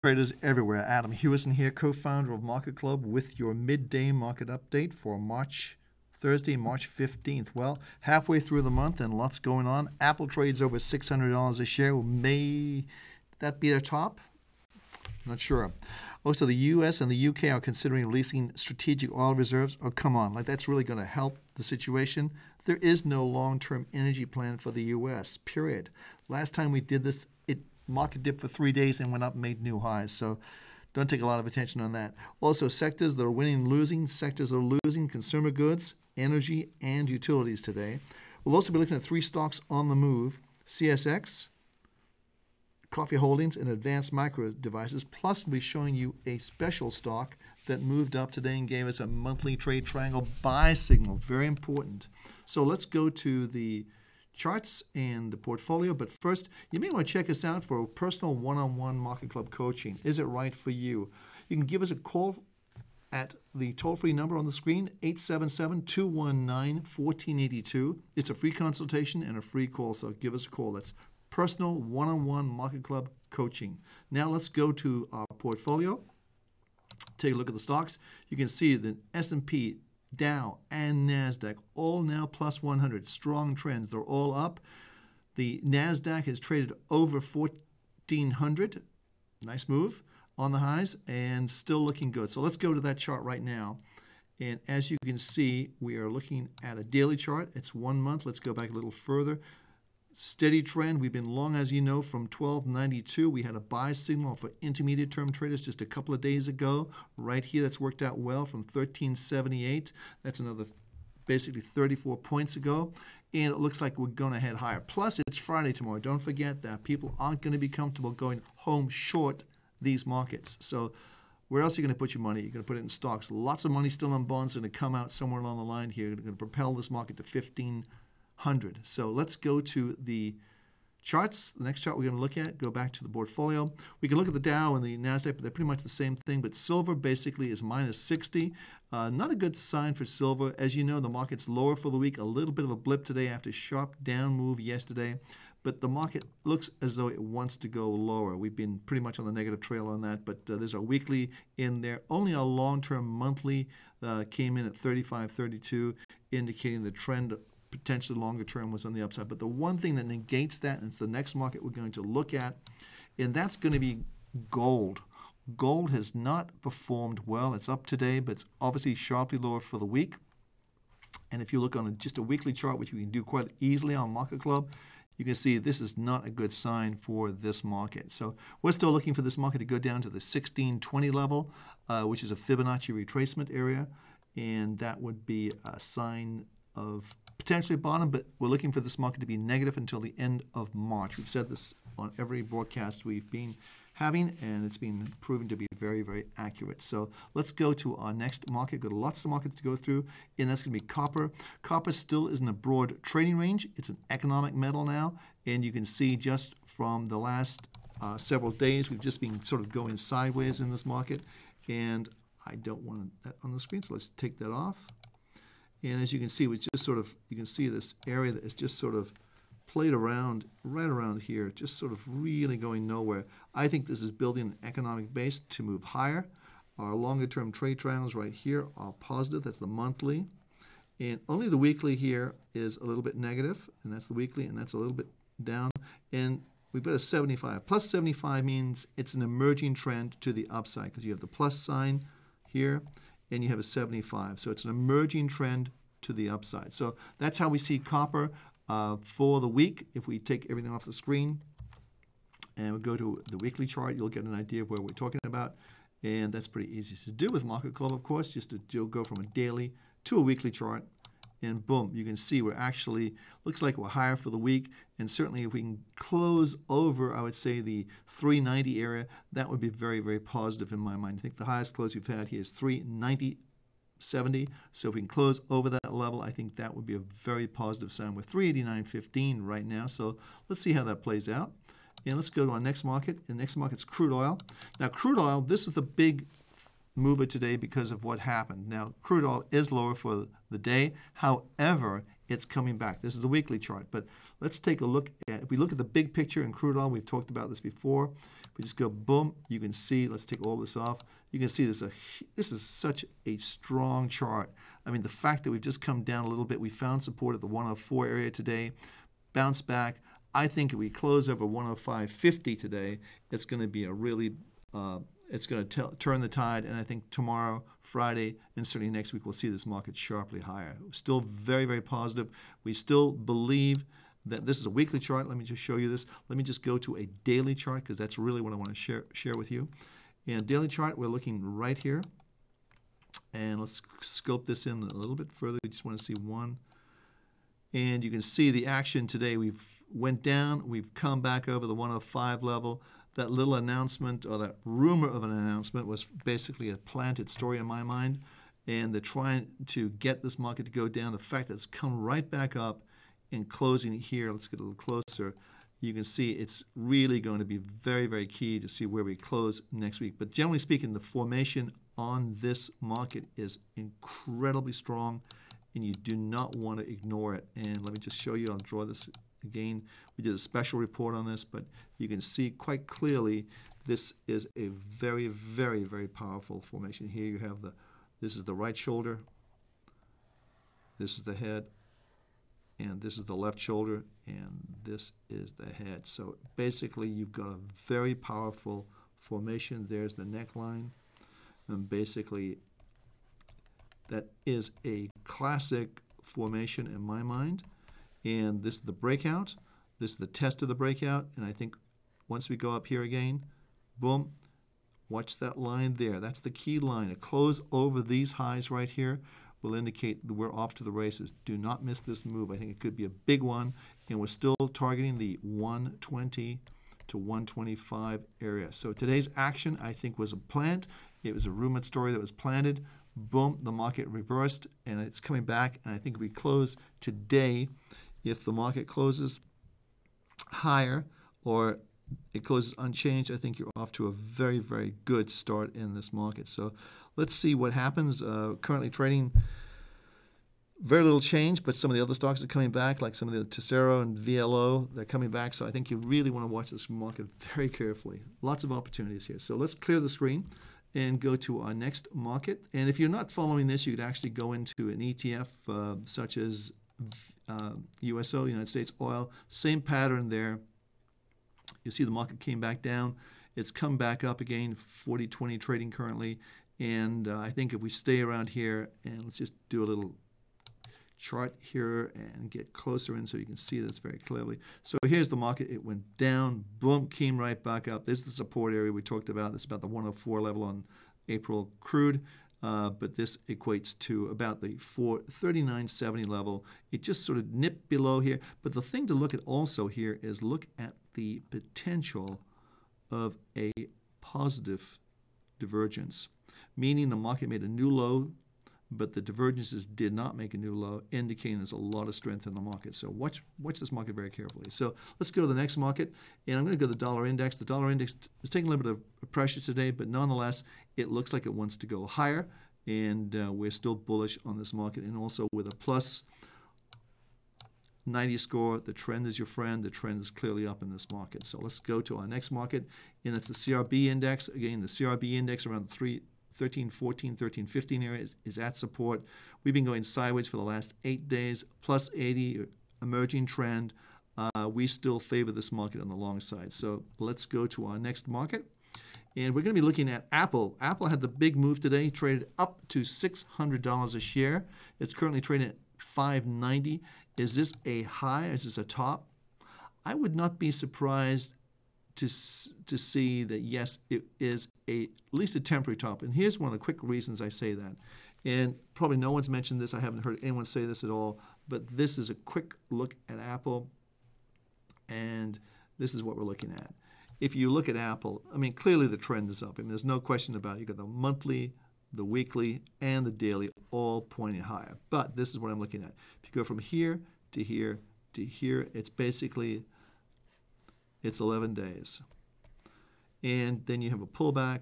Traders everywhere. Adam Hewison here, co-founder of MarketClub, with your midday market update for Thursday, March 15th. Well, halfway through the month and lots going on. Apple trades over $600 a share. May that be their top? Not sure. Also, the U.S. and the U.K. are considering releasing strategic oil reserves. Oh, come on. Like, that's really going to help the situation. There is no long-term energy plan for the U.S., period. Last time we did this, market dipped for 3 days and went up and made new highs. So don't take a lot of attention on that. Also, sectors that are winning and losing. Sectors are losing: consumer goods, energy, and utilities today. We'll also be looking at 3 stocks on the move: CSX, Coffee Holdings, and Advanced Micro Devices. Plus, we'll be showing you a special stock that moved up today and gave us a monthly trade triangle buy signal. Very important. So let's go to the charts and the portfolio. But first, you may want to check us out for personal one-on-one Market Club coaching. Is it right for you? You can give us a call at the toll-free number on the screen, 877-219-1482. It's a free consultation and a free call, so give us a call. That's personal one-on-one Market Club coaching. Now let's go to our portfolio. Take a look at the stocks. You can see the S&P, Dow, and NASDAQ all now plus 100. Strong trends. They're all up. The NASDAQ has traded over 1,400. Nice move on the highs and still looking good. So let's go to that chart right now. And as you can see, we are looking at a daily chart. It's 1 month. Let's go back a little further. Steady trend. We've been long, as you know, from 1292. We had a buy signal for intermediate term traders just a couple of days ago. Right here, that's worked out well from 1378. That's another basically 34 points ago. And it looks like we're going to head higher. Plus, it's Friday tomorrow. Don't forget that people aren't going to be comfortable going home short these markets. So where else are you going to put your money? You're going to put it in stocks. Lots of money still on bonds going to come out somewhere along the line here. They're going to propel this market to 1500. So let's go to the charts. The next chart we're going to look at, go back to the portfolio. We can look at the Dow and the NASDAQ, but they're pretty much the same thing. But silver basically is minus 60. Not a good sign for silver. As you know, the market's lower for the week. A little bit of a blip today after a sharp down move yesterday. But the market looks as though it wants to go lower. We've been pretty much on the negative trail on that. But there's a weekly in there. Only a long-term monthly came in at 35.32, indicating the trend potentially longer term was on the upside. But the one thing that negates that, and it's the next market we're going to look at, and that's going to be gold. Gold has not performed well. It's up today, but it's obviously sharply lower for the week. And if you look on just a weekly chart, which we can do quite easily on Market Club, you can see this is not a good sign for this market. So we're still looking for this market to go down to the 1620 level, which is a Fibonacci retracement area, and that would be a sign of potentially bottom, but we're looking for this market to be negative until the end of March. We've said this on every broadcast we've been having, and it's been proven to be very, very accurate. So let's go to our next market. Got lots of markets to go through, and that's going to be copper. Copper still is in a broad trading range. It's an economic metal now, and you can see just from the last several days, we've just been sort of going sideways in this market, and I don't want that on the screen, so let's take that off. And as you can see, we just sort of, you can see this area that is just sort of played around, right around here, just sort of really going nowhere. I think this is building an economic base to move higher. Our longer-term trade triangles right here are positive. That's the monthly. And only the weekly here is a little bit negative, and that's the weekly, and that's a little bit down. And we've got a 75. Plus 75 means it's an emerging trend to the upside, because you have the plus sign here, and you have a 75. So it's an emerging trend to the upside. So that's how we see copper for the week. If we take everything off the screen and we go to the weekly chart, you'll get an idea of where we're talking about. And that's pretty easy to do with Market Club, of course, just to go from a daily to a weekly chart. And boom, you can see we're actually, looks like we're higher for the week. And certainly if we can close over, I would say, the 390 area, that would be very, very positive in my mind. I think the highest close we've had here is 390.70. So if we can close over that level, I think that would be a very positive sign. We're 389.15 right now. So let's see how that plays out. And let's go to our next market. The next market's crude oil. Now, crude oil, this is the big mover today because of what happened. Now, crude oil is lower for the day. However, it's coming back. This is the weekly chart. But let's take a look at, if we look at the big picture in crude oil, we've talked about this before. If we just go boom, you can see, let's take all this off. You can see this is such a strong chart. I mean, the fact that we've just come down a little bit, we found support at the 104 area today, bounce back. I think if we close over 105.50 today, it's going to be a really, it's going to turn the tide. And I think tomorrow, Friday, and certainly next week, we'll see this market sharply higher. Still very, very positive. We still believe that this is a weekly chart. Let me just show you this. Let me just go to a daily chart because that's really what I want to share with you. In a daily chart, we're looking right here. And let's scope this in a little bit further. We just want to see one. And you can see the action today. We've went down. We've come back over the 105 level. That little announcement, or that rumor of an announcement, was basically a planted story in my mind. And they're trying to get this market to go down. The fact that it's come right back up and closing here, let's get a little closer. You can see it's really going to be very, very key to see where we close next week. But generally speaking, the formation on this market is incredibly strong, and you do not want to ignore it. And let me just show you. I'll draw this again. We did a special report on this, but you can see quite clearly this is a very, very, very powerful formation. Here you have this is the right shoulder, this is the head, and this is the left shoulder, and this is the head. So basically, you've got a very powerful formation. There's the neckline, and basically, that is a classic formation in my mind. And this is the breakout. This is the test of the breakout. And I think once we go up here again, boom, watch that line there. That's the key line. A close over these highs right here will indicate that we're off to the races. Do not miss this move. I think it could be a big one. And we're still targeting the 120 to 125 area. So today's action, I think, was a plant. It was a rumored story that was planted. Boom, the market reversed, and it's coming back. And I think if we close today, if the market closes higher or it closes unchanged, I think you're off to a very, very good start in this market. So let's see what happens. Currently trading very little change, but some of the other stocks are coming back, like some of the Tesoro and VLO. They're coming back. So I think you really want to watch this market very carefully. Lots of opportunities here. So let's clear the screen and go to our next market. And if you're not following this, you could actually go into an ETF such as USO, United States Oil. Same pattern there. You see the market came back down. It's come back up again, 40-20 trading currently. And I think if we stay around here, and let's just do a little chart here and get closer in so you can see this very clearly. So here's the market. It went down, boom, came right back up. There's the support area we talked about. This is about the 104 level on April crude, but this equates to about the 39.70 level. It just sort of nipped below here. But the thing to look at also here is look at the potential of a positive divergence, meaning the market made a new low, but the divergences did not make a new low, indicating there's a lot of strength in the market. So watch this market very carefully. So let's go to the next market, and I'm going to go to the dollar index. The dollar index is taking a little bit of pressure today, but nonetheless, it looks like it wants to go higher, and we're still bullish on this market. And also with a plus 90 score, the trend is your friend. The trend is clearly up in this market. So let's go to our next market, and it's the CRB index. Again, the CRB index around 1314, 1315 area is at support. We've been going sideways for the last 8 days, plus 80, emerging trend. We still favor this market on the long side. So let's go to our next market. And we're going to be looking at Apple. Apple had the big move today, traded up to $600 a share. It's currently trading at $590. Is this a high? Is this a top? I would not be surprised to see that, yes, it is at least a temporary top. And here's one of the quick reasons I say that. And probably no one's mentioned this. I haven't heard anyone say this at all. But this is a quick look at Apple. And this is what we're looking at. If you look at Apple, I mean, clearly the trend is up. I mean, there's no question about it. You've got the monthly, the weekly, and the daily all pointing higher. But this is what I'm looking at. If you go from here to here to here, it's basically, it's 11 days. And then you have a pullback,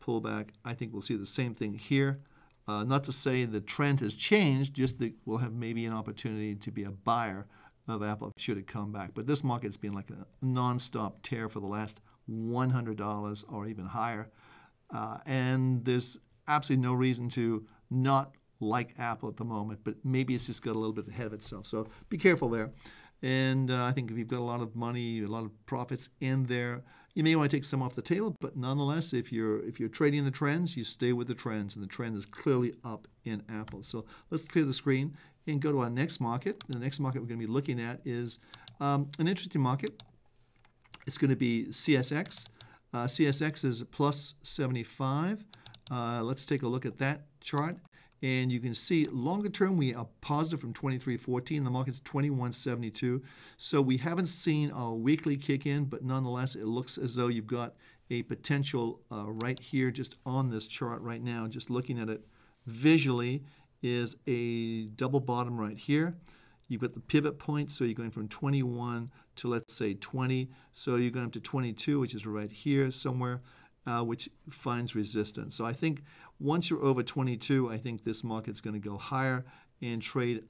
pullback. I think we'll see the same thing here. Not to say the trend has changed, just that we'll have maybe an opportunity to be a buyer of Apple should it come back. But this market's been like a non-stop tear for the last $100 or even higher. And there's absolutely no reason to not like Apple at the moment, but maybe it's just got a little bit ahead of itself. So be careful there. And I think if you've got a lot of money, a lot of profits in there, you may want to take some off the table. But nonetheless, if you're trading the trends, you stay with the trends, and the trend is clearly up in Apple. So let's clear the screen and go to our next market. The next market we're going to be looking at is an interesting market. It's going to be CSX. CSX is plus 75. Let's take a look at that chart. And you can see longer term, we are positive from 23.14. The market's 21.72. So we haven't seen our weekly kick in, but nonetheless, it looks as though you've got a potential right here just on this chart right now. Just looking at it visually is a double bottom right here. You've got the pivot point, so you're going from 21 to, let's say, 20. So you're going up to 22, which is right here somewhere, which finds resistance. So I think once you're over 22, I think this market's going to go higher and trade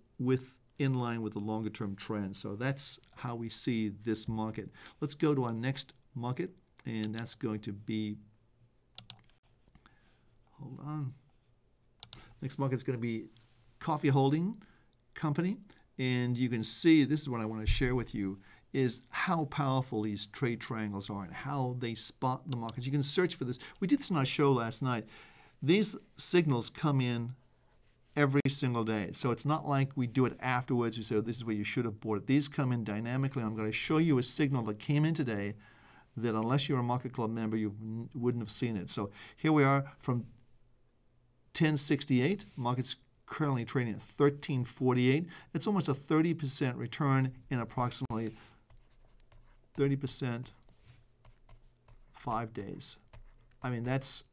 in line with the longer-term trend. So that's how we see this market. Let's go to our next market, and that's going to be, hold on. Next market is going to be Coffee Holding Company. And you can see, this is what I want to share with you, is how powerful these trade triangles are and how they spot the markets. You can search for this. We did this on our show last night. These signals come in every single day. So it's not like we do it afterwards. We say, oh, this is where you should have bought it. These come in dynamically. I'm going to show you a signal that came in today that unless you're a MarketClub member, you wouldn't have seen it. So here we are from 1068. Market's currently trading at 1348. It's almost a 30% return in approximately 30% 5 days. I mean, that's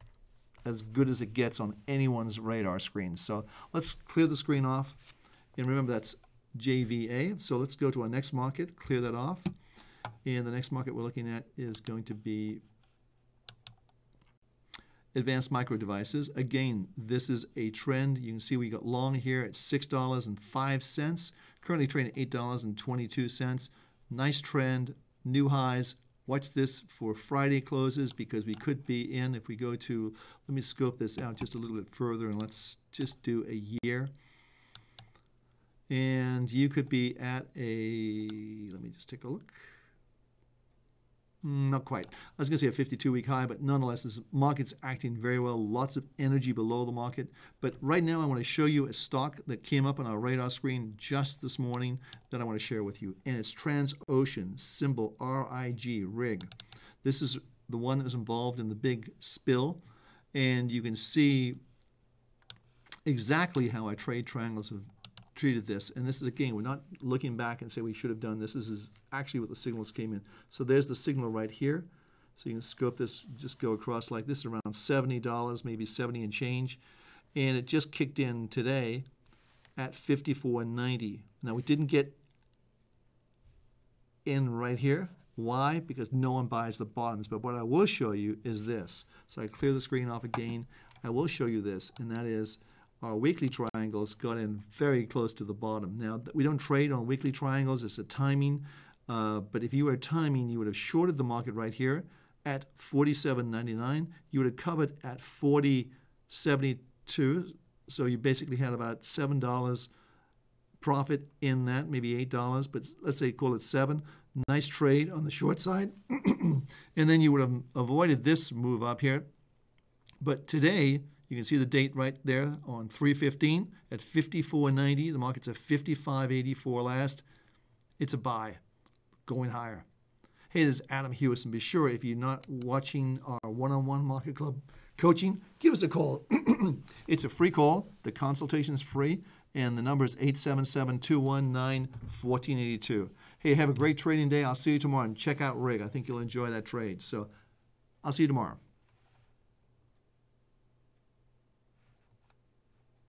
as good as it gets on anyone's radar screen. So let's clear the screen off. And remember, that's JVA. So let's go to our next market, clear that off. And the next market we're looking at is going to be Advanced Micro Devices. Again, this is a trend. You can see we got long here at $6.05. Currently trading at $8.22. Nice trend, new highs. Watch this for Friday closes because we could be in, if we go to, let me scope this out just a little bit further and let's just do a year. And you could be at a, let me just take a look. Not quite. I was going to say a 52-week high, but nonetheless, this market's acting very well. Lots of energy below the market. But right now, I want to show you a stock that came up on our radar screen just this morning that I want to share with you. And it's Transocean, symbol RIG, RIG. This is the one that was involved in the big spill. And you can see exactly how our trade triangles have treated this. And this is, again, we're not looking back and say we should have done this. This is actually what the signals came in. So there's the signal right here. So you can scope this, just go across like this, around $70, maybe 70 and change. And it just kicked in today at $54.90. Now, we didn't get in right here. Why? Because no one buys the bottoms. But what I will show you is this. So I clear the screen off again. I will show you this, and that is our weekly triangles got in very close to the bottom. Now, we don't trade on weekly triangles. It's a timing. But if you were timing, you would have shorted the market right here at $47.99. You would have covered at $40.72. So you basically had about $7 profit in that, maybe $8, but let's say call it $7. Nice trade on the short side. And then you would have avoided this move up here. But today, you can see the date right there on 3/15 at $54.90. The market's at $55.84 last. It's a buy, going higher. Hey, this is Adam Hewison. Be sure, if you're not watching our one-on-one Market Club coaching, give us a call. It's a free call. The consultation is free, and the number is 877-219-1482. Hey, have a great trading day. I'll see you tomorrow, and check out RIG. I think you'll enjoy that trade. So I'll see you tomorrow.